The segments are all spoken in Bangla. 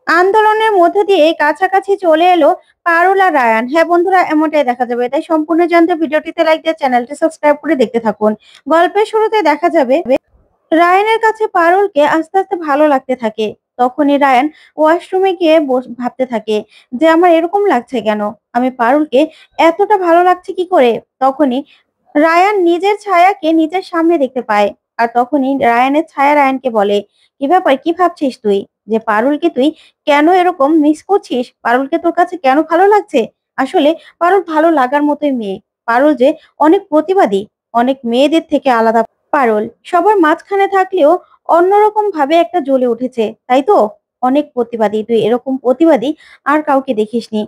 আন্দোলনের মধ্য দিয়ে কাছাকাছি চলে এলো পারুল আর রায়ান। হ্যাঁ বন্ধুরা, এমনটাই দেখা যাবে। তাই সম্পূর্ণ জানতে ভিডিওটিতে লাইক দিয়ে চ্যানেলটি সাবস্ক্রাইব করে দেখতে থাকুন। গল্পের শুরুতে দেখা যাবে রায়ানের কাছে পারুলকে আস্তে আস্তে ভালো লাগতে থাকে। তখনই রায়ান ওয়াশরুমে গিয়ে ভাবতে থাকে যে আমার এরকম লাগছে কেন, আমি পারুলকে এতটা ভালো লাগছে কি করে। তখনই রায়ান নিজের ছায়াকে নিজের সামনে দেখতে পায়। আর তখনই রায়ানের ছায়া রায়ানকে বলে, কি ব্যাপার, কি ভাবছিস তুই, যে পারুলকে তুই কেন এরকম মিস করছিস, পারুলকে তোর কাছে কেন ভালো লাগছে। আসলে পারুল ভালো লাগার মতোই মেয়ে। পারুল যে অনেক প্রতিবাদী, অনেক মেয়েদের থেকে আলাদা। পারুল সবার মাঝখানে থাকলেও অন্যরকম ভাবে একটা জ্বলে উঠেছে, তাই তো? অনেক প্রতিবাদী, তুই এরকম প্রতিবাদী আর কাউকে দেখিসনি।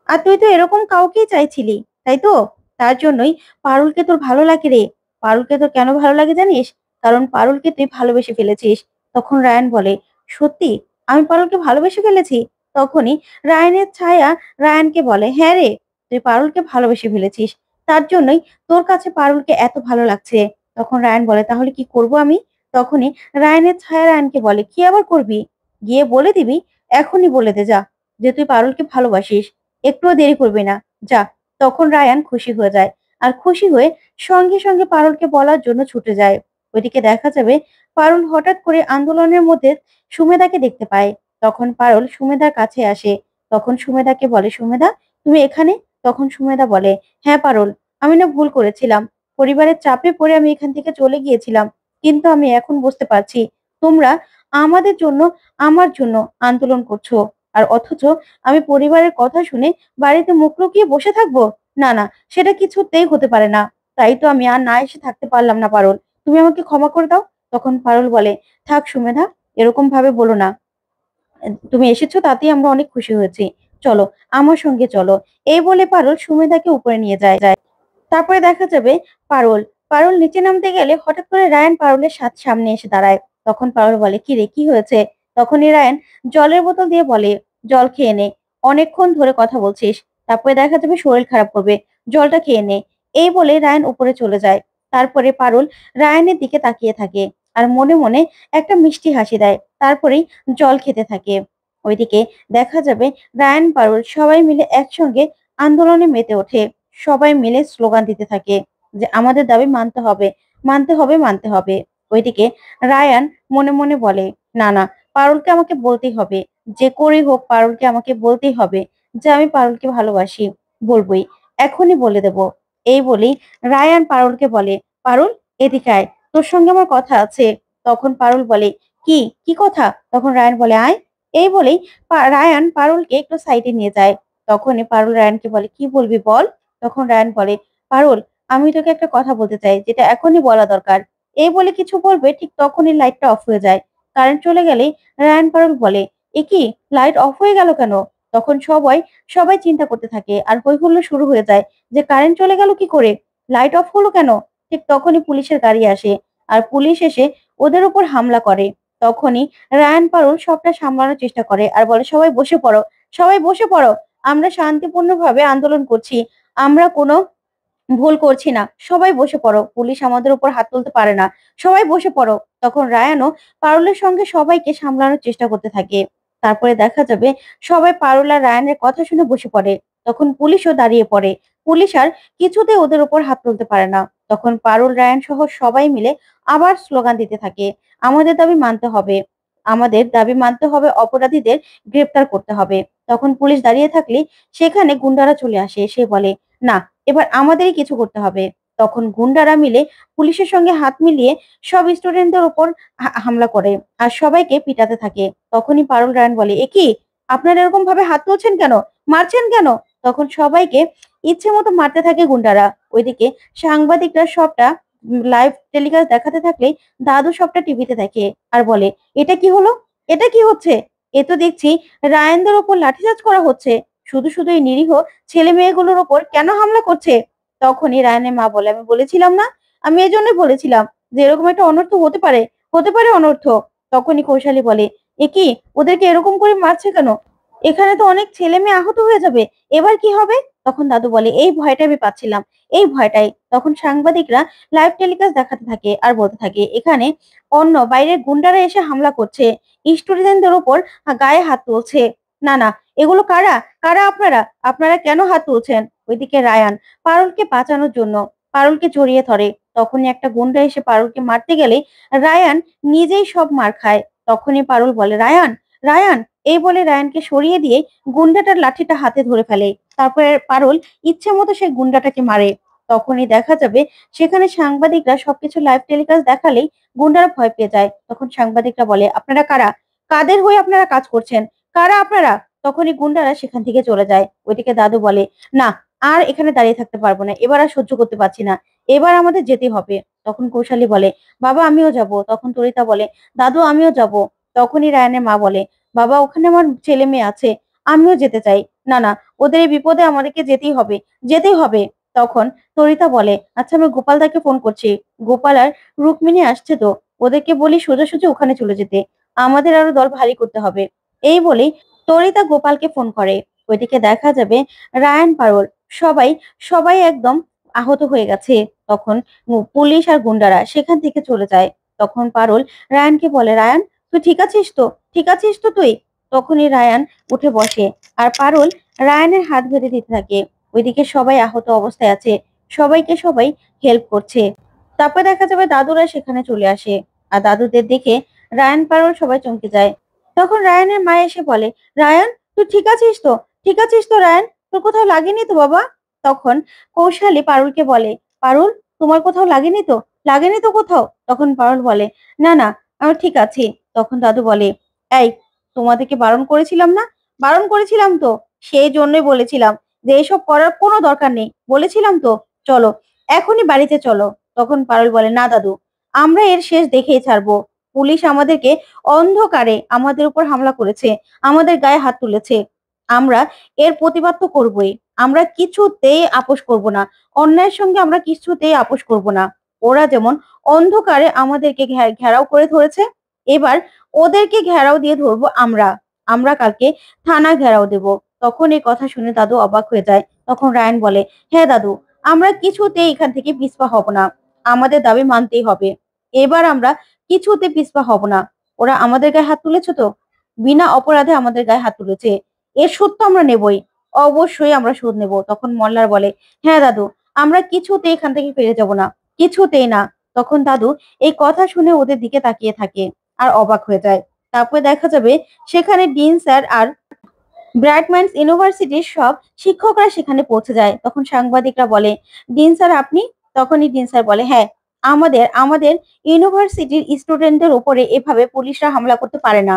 আর তুই তো এরকম কাউকেই চাইছিলি, তাই তো? তার জন্যই পারুলকে তোর ভালো লাগে রে। পারুলকে তোর কেন ভালো লাগে জানিস? কারণ পারুলকে তুই ভালোবেসে ফেলেছিস। তখন রায়ান বলে, সত্যি আমি পারুলকে ভালোবেসে ফেলেছি? তখনই রায়ানের ছায়া রায়ানকে বলে, হ্যাঁ রে, তুই পারুলকে ভালোবেসে ফেলেছিস। তার জন্যই তোর কাছে পারুলকে এত ভালো লাগছে। তখন রায়ান বলে, তাহলে কি করব আমি? তখনই রায়ানের ছায়া রায়ানকে বলে, কি আবার করবি? গিয়ে বলে দিবি, এখনই বলে দে যা, যে তুই পারুলকে ভালোবাসিস। একটুও দেরি করবি না, যা। তখন রায়ান খুশি হয়ে যায়। আর খুশি হয়ে সঙ্গে সঙ্গে পারুলকে বলার জন্য ছুটে যায়। ওইদিকে দেখা যাবে পারুল হঠাৎ করে আন্দোলনের মধ্যে সুমেধাকে দেখতে পায়। তখন পারুল সুমেধার কাছে আসে। তখন সুমেধাকে বলে, সুমেধা তুমি এখানে? তখন সুমেধা বলে, হ্যাঁ পারুল, আমি না ভুল করেছিলাম। পরিবারের চাপে পড়ে আমি এখান থেকে চলে গিয়েছিলাম। কিন্তু আমি এখন বুঝতে পারছি তোমরা আমাদের জন্য, আমার জন্য আন্দোলন করছো। আর অথচ আমি পরিবারের কথা শুনে বাড়িতে মুখ লুকিয়ে বসে থাকবো? না না, সেটা কিছুতেই হতে পারে না। তাই তো আমি আর না এসে থাকতে পারলাম না পারুল। তুমি আমাকে ক্ষমা করে দাও। তখন পারুল বলে, থাক সুমেধা, এরকম ভাবে বলো না। তুমি এসেছো তাতেই আমরা অনেক খুশি হয়েছি। চলো, আমার সঙ্গে চলো। এই বলে পারুল সুমেধাকে উপরে নিয়ে যায়। তারপরে দেখা যাবে পারুল পারুল নিচে নামতে গেলে হঠাৎ করে রায়ান পারুলের সামনে এসে দাঁড়ায়। তখন পারুল বলে, কি রে, কি হয়েছে? তখনই রায়ান জলের বোতল দিয়ে বলে, জল খেয়ে নে, অনেকক্ষণ ধরে কথা বলছিস, তারপরে দেখা যাবে শরীর খারাপ করবে, জলটা খেয়ে নে। এই বলে রায়ান উপরে চলে যায়। তারপরে পারুল রায়ানের দিকে তাকিয়ে থাকে আর মনে মনে একটা মিষ্টি হাসি দেয়। তারপরেই জল খেতে থাকে। ওইদিকে দেখা যাবে রায়ান পারুল সবাই মিলে একসঙ্গে আন্দোলনে মেতে ওঠে। সবাই মিলে স্লোগান দিতে থাকে যে আমাদের দাবি মানতে হবে, মানতে হবে, মানতে হবে। ওইদিকে রায়ান মনে মনে বলে, না না, পারুলকে আমাকে বলতেই হবে, যে করেই হোক পারুলকে আমাকে বলতেই হবে যে আমি পারুলকে ভালোবাসি। বলবই, এখনই বলে দেব। এই বলেই রায়ান পারুলকে বলে, পারুল এদিকে আয়, তোর সঙ্গে আমার কথা আছে। তখন পারুল বলে, কি কি কথা? তখন রায়ান বলে, আয়। এই বলেই রায়ান পারুলকে একটু সাইডে নিয়ে যায়। তখনই পারুল রায়ানকে বলে, কি বলবি বল। তখন রায়ান বলে, পারুল আমি তোকে একটা কথা বলতে চাই, যেটা এখনই বলা দরকার। এই বলে কিছু বলবে, ঠিক তখনই লাইটটা অফ হয়ে যায়। কারেন্ট চলে গেলেই রায়ান পারুল বলে, এ কি, লাইট অফ হয়ে গেল কেন? তখন সবাই সবাই চিন্তা করতে থাকে আর হই হুল্লোড় শুরু হয়ে যায় যে কারেন্ট চলে গেল কি করে, লাইট অফ হলো কেন। ঠিক তখনই পুলিশের গাড়ি আসে আর পুলিশ এসে ওদের উপর হামলা করে। তখনই রায়ান পারুল সবটা সামলানোর চেষ্টা করে আর বলে, সবাই বসে পড়ো, সবাই বসে পড়ো, আমরা শান্তিপূর্ণভাবে আন্দোলন করছি, আমরা কোনো ভুল করছি না, সবাই বসে পড়ো, পুলিশ আমাদের উপর হাত তুলতে পারে না, সবাই বসে পড়ো। তখন রায়ানও পারুলের সঙ্গে সবাইকে সামলানোর চেষ্টা করতে থাকে। তারপরে দেখা যাবে সবাই পারুল আর রায়ানের কথা শুনে বসে পড়ে। তখন পুলিশও দাঁড়িয়ে পড়ে। পুলিশ আর কিছুতে ওদের উপর হাত তুলতে পারে না। তখন পারুল রায়ান সহ সবাই মিলে আবার স্লোগান দিতে থাকে, আমাদের দাবি মানতে হবে, আমাদের দাবি মানতে হবে, অপরাধীদের গ্রেপ্তার করতে হবে। তখন পুলিশ দাঁড়িয়ে থাকলে সেখানে গুন্ডারা চলে আসে। সে বলে, না, এবার আমাদেরই কিছু করতে হবে। তখন গুন্ডারা মিলে পুলিশের সঙ্গে হাত মিলিয়ে সব স্টুডেন্টদের উপর হামলা করে আর সবাইকে পিটাতে থাকে। তখনই পারুল রায়ান বলে, এ কি, আপনারা এরকম ভাবে হাত তুলছেন কেন, মারছেন কেন? তখন সবাইকে ইচ্ছে মতো মারতে থাকে গুন্ডারা। ওইদিকে সাংবাদিকরা সবটা লাইভ টেলিকাস্ট দেখাতে থাকলে দাদু সবটা টিভিতে দেখে আর বলে, এটা কি হলো, এটা কি হচ্ছে, এ তো দেখছি রায়ানদের উপর লাঠিচার্জ করা হচ্ছে, শুধু শুধু এই নিরীহ ছেলে মেয়েগুলোর ওপর কেন হামলা করছে। তখনই রায়ানের মা বলে, আমি বলেছিলাম না, আমি এই জন্যই বলেছিলাম যে এরকম একটা অনর্থ হতে পারে, হতে পারে অনর্থ। তখনই কৌশালী বলে, এ কি, ওদেরকে এরকম করে মারছে কেন, এখানে তো অনেক ছেলে মেয়ে আহত হয়ে যাবে, এবার কি হবে। তখন দাদু বলে, এই ভয়টাই আমি পাচ্ছিলাম, এই ভয়টাই। তখন সাংবাদিকরা লাইভ টেলিকাস্ট দেখাতে থাকে আর বলতে থাকে, এখানে অন্য বাইরের গুন্ডারা এসে হামলা করছে, স্টুডেন্টদের উপর গায়ে হাত তুলছে। না না, এগুলো কারা? কারা আপনারা? আপনারা কেন হাত তুলছেন? ওইদিকে রায়ান পারুলকে বাঁচানোর জন্য পারুলকে জড়িয়ে ধরে। তখনই একটা গুন্ডা এসে পারুলকে মারতে গেলে রায়ান নিজেই সব মার খায়। তখনই পারুল বলে, রায়ান, রায়ান। এই বলে রায়ানকে সরিয়ে দিয়ে গুন্ডাটার লাঠিটা হাতে ধরে ফেলে। তারপরে পারুল ইচ্ছে মতো সেই গুন্ডাটাকে মারে। তখনই দেখা যাবে সেখানে সাংবাদিকরা সবকিছু লাইভ টেলিকাস্ট দেখালেই গুন্ডারা ভয় পেয়ে যায়। তখন সাংবাদিকরা বলে, আপনারা কারা? কাদের হয়ে আপনারা কাজ করছেন? কারা আপনারা? তখনই গুন্ডারা সেখান থেকে চলে যায়। ওইদিকে দাদু বলে, না, আর এখানে দাঁড়িয়ে থাকতে পারবো না, এবার আর সহ্য করতে পারছি না, এবার আমাদের যেতে হবে। তখন কৌশালী বলে, বাবা আমিও যাব। তখন তরিতা বলে, দাদু আমিও যাব। তখনই রায়ানের মা বলে, বাবা ওখানে আমার ছেলে মেয়ে আছে, আমিও যেতে চাই। না না, ওদের এই বিপদে আমাদেরকে যেতেই হবে, যেতেই হবে। তখন তরিতা বলে, আচ্ছা আমি গোপালদাকে ফোন করছি, গোপাল আর রুক্মিণী আসছে তো, ওদেরকে বলি সোজাসুজি ওখানে চলে যেতে, আমাদের আরো দল ভারী করতে হবে। এই বলেই তরিতা গোপালকে ফোন করে। ওইদিকে দেখা যাবে রায়ান, পারুল সবাই সবাই একদম আহত হয়ে গেছে। তখন পুলিশ আর গুন্ডারা সেখান থেকে চলে যায়। তখন পারুল রায়ানকে বলে, রায়ান তুই ঠিক আছিস তো? ঠিক আছিস তো তুই? তখনই রায়ান উঠে বসে আর পারুল রায়ানের হাত বেঁধে দিতে থাকে। ওইদিকে সবাই আহত অবস্থায় আছে, সবাইকে সবাই হেল্প করছে। তারপর দেখা যাবে দাদুরা সেখানে চলে আসে আর দাদুদের দেখে রায়ান, পারুল সবাই চমকে যায়। তখন রায়ানের মা এসে বলে, রায়ান তুই ঠিক আছিস তো? ঠিক আছিস তো রায়ান? তোর কোথাও লাগেনি তো বাবা? তখন কৌশালী পারুলকে বলে, পারুল তোমার কোথাও লাগেনি তো? লাগেনি তো কোথাও? তখন পারুল বলে, না না, আমি ঠিক আছি। তখন দাদু বলে, এই তোমাদেরকে বারণ করেছিলাম না? বারণ করেছিলাম তো, সেই জন্যই বলেছিলাম যে এসব করার কোনো দরকার নেই, বলেছিলাম তো। চলো এখনই বাড়িতে চলো। তখন পারুল বলে, না দাদু, আমরা এর শেষ দেখেই ছাড়বো। পুলিশ আমাদেরকে অন্ধকারে আমাদের উপর হামলা করেছে, আমাদের গায়ে হাত তুলেছে, আমরা এর প্রতিবাদ তো করবোই। আমরা কিছুতেই আপোস করব না, অন্যায়ের সঙ্গে আমরা কিছুতেই আপোস করব না। ওরা যেমন অন্ধকারে আমাদেরকে ঘেরাও করে ধরেছে, এবার ওদেরকে ঘেরাও দিয়ে ধরবো আমরা। আমরা কালকে থানা ঘেরাও দেব। তখন এই কথা শুনে দাদু অবাক হয়ে যায়। তখন রায়ান বলে, হ্যাঁ দাদু, আমরা কিছুতেই এখান থেকে পিছপা হব না, আমাদের দাবি মানতেই হবে। এবার আমরা কিছুতে পিছপা হব না। ওরা আমাদের গায়ে হাত তুলেছে তো, বিনা অপরাধে আমাদের গায়ে হাত তুলেছে, এর শোধ তো আমরা নেবই, অবশ্যই আমরা শোধ নেব। তখন মল্লার বলে, হ্যাঁ দাদু, আমরা কিছুতেই এখান থেকে ফিরে যাব না, কিছুতেই না। তখন দাদু এই কথা শুনে ওদের দিকে তাকিয়ে থাকে আর অবাক হয়ে যায়। তারপরে দেখা যাবে সেখানে ডিন স্যার আর ব্রাইট মাইন্ডস ইউনিভার্সিটির সব শিক্ষকরা সেখানে পৌঁছে যায়। তখন সাংবাদিকরা বলে, ডিন স্যার আপনি? তখনই ডিন স্যার বলে, হ্যাঁ, আমাদের আমাদের ইউনিভার্সিটির স্টুডেন্টদের উপরে এভাবে পুলিশরা হামলা করতে পারে না।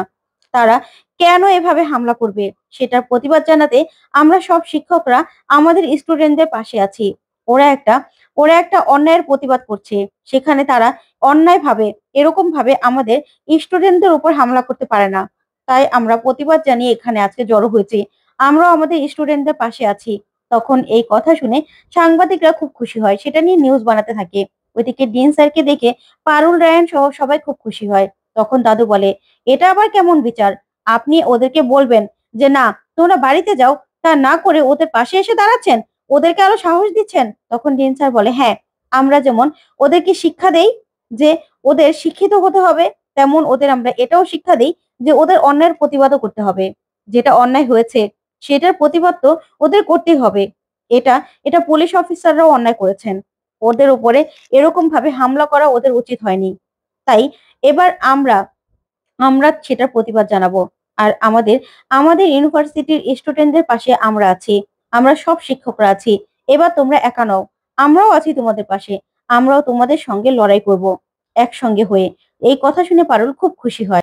তারা কেন এভাবে হামলা করবে সেটার প্রতিবাদ জানাতে আমরা সব শিক্ষকরা আমাদের স্টুডেন্টদের পাশে আছি। ওরা একটা ওরা একটা অন্যায়ের প্রতিবাদ করছে, সেখানে তারা অন্যায় ভাবে এরকম ভাবে আমাদের স্টুডেন্টদের উপর হামলা করতে পারে না। তাই আমরা প্রতিবাদ জানিয়ে এখানে আজকে জড়ো হয়েছি। আমরাও আমাদের স্টুডেন্টদের পাশে আছি। তখন এই কথা শুনে সাংবাদিকরা খুব খুশি হয়, সেটা নিয়ে নিউজ বানাতে থাকে। ওইদিকে ডিন স্যারকে দেখে পারুল, রায়ান সহ সবাই খুব খুশি হয়। তখন দাদু বলে, এটা আবার কেমন বিচার? আপনি ওদেরকে বলবেন যে না, তোমরা বাড়িতে যাও, তা না করে ওদের পাশে এসে দাঁড়াচ্ছেন, ওদেরকে আরো সাহস দিচ্ছেন। তখন ডিন স্যার বলে, হ্যাঁ, আমরা যেমন ওদেরকে শিক্ষা দেই যে ওদের শিক্ষিত হতে হবে, তেমন ওদের আমরা এটাও শিক্ষা দেই যে ওদের অন্যায়ের প্রতিবাদও করতে হবে। যেটা অন্যায় হয়েছে সেটার প্রতিবাদ তো ওদের করতেই হবে। এটা এটা পুলিশ অফিসাররাও অন্যায় করেছেন, ওদের উপরে এরকম ভাবে হামলা করা ওদের উচিত হয়নি। তাই এবার আমরা আমরা সেটার প্রতিবাদ জানাবো। আর আমাদের আমাদের ইউনিভার্সিটির স্টুডেন্টদের পাশে আমরা আছি, আমরা সব শিক্ষকরা আছি। এবার তোমরা একা নও, আমরাও আছি তোমাদের পাশে, আমরাও তোমাদের সঙ্গে লড়াই করব একসঙ্গে হয়ে। এই কথা শুনে পারুল খুব খুশি হয়।